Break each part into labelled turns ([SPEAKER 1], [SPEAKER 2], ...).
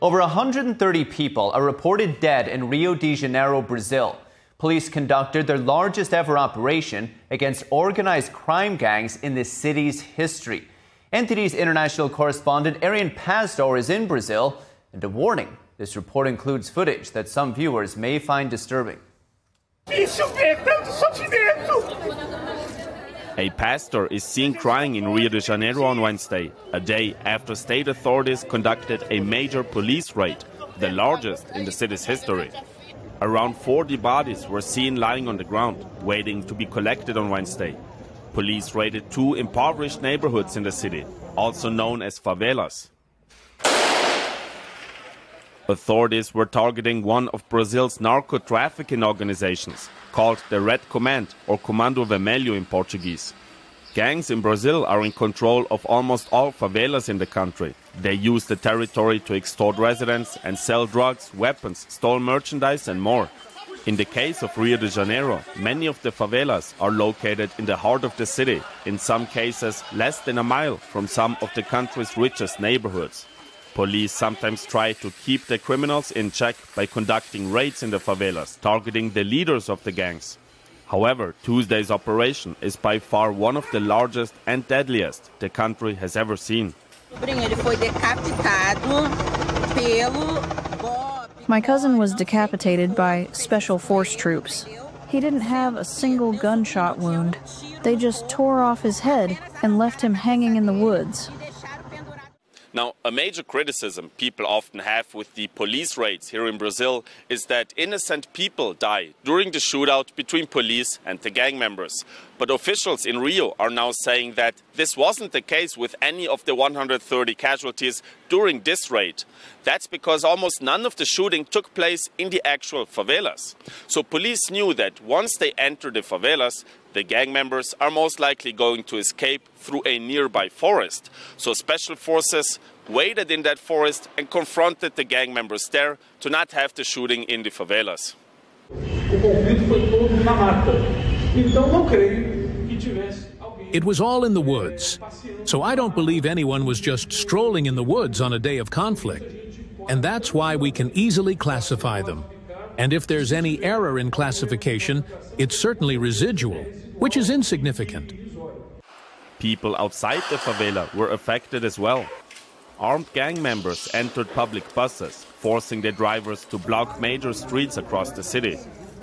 [SPEAKER 1] Over 130 people are reported dead in Rio de Janeiro, Brazil. Police conducted their largest ever operation against organized crime gangs in the city's history. NTD's international correspondent Arian Pastor is in Brazil, and a warning: this report includes footage that some viewers may find disturbing.
[SPEAKER 2] A pastor is seen crying in Rio de Janeiro on Wednesday, a day after state authorities conducted a major police raid, the largest in the city's history. Around 40 bodies were seen lying on the ground, waiting to be collected on Wednesday. Police raided 2 impoverished neighborhoods in the city, also known as favelas. Authorities were targeting one of Brazil's narco-trafficking organizations, called the Red Command, or Comando Vermelho in Portuguese. Gangs in Brazil are in control of almost all favelas in the country. They use the territory to extort residents and sell drugs, weapons, stolen merchandise and more. In the case of Rio de Janeiro, many of the favelas are located in the heart of the city, in some cases less than a mile from some of the country's richest neighborhoods. Police sometimes try to keep the criminals in check by conducting raids in the favelas, targeting the leaders of the gangs. However, Tuesday's operation is by far one of the largest and deadliest the country has ever seen.
[SPEAKER 3] My cousin was decapitated by special force troops. He didn't have a single gunshot wound. They just tore off his head and left him hanging in the woods.
[SPEAKER 2] Now, a major criticism people often have with the police raids here in Brazil is that innocent people die during the shootout between police and the gang members. But officials in Rio are now saying that this wasn't the case with any of the 130 casualties during this raid. That's because almost none of the shooting took place in the actual favelas. So police knew that once they enter the favelas, the gang members are most likely going to escape through a nearby forest. So special forces waited in that forest and confronted the gang members there to not have the shooting in the favelas.
[SPEAKER 4] It was all in the woods, so I don't believe anyone was just strolling in the woods on a day of conflict. And that's why we can easily classify them. And if there's any error in classification, it's certainly residual, which is insignificant.
[SPEAKER 2] People outside the favela were affected as well. Armed gang members entered public buses, forcing the drivers to block major streets across the city.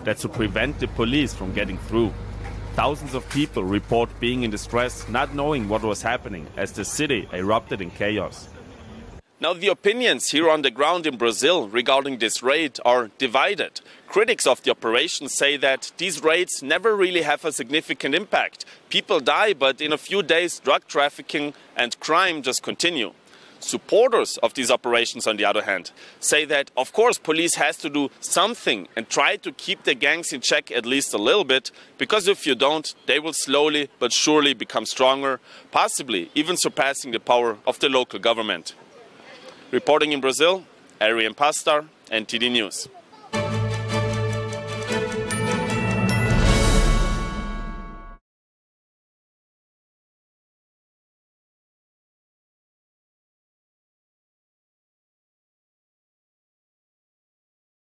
[SPEAKER 2] That's to prevent the police from getting through. Thousands of people report being in distress, not knowing what was happening, as the city erupted in chaos. Now, the opinions here on the ground in Brazil regarding this raid are divided. Critics of the operation say that these raids never really have a significant impact. People die, but in a few days, drug trafficking and crime just continue. Supporters of these operations, on the other hand, say that, of course, police has to do something and try to keep the gangs in check at least a little bit, because if you don't, they will slowly but surely become stronger, possibly even surpassing the power of the local government. Reporting in Brazil, Arian Pastor, NTD News.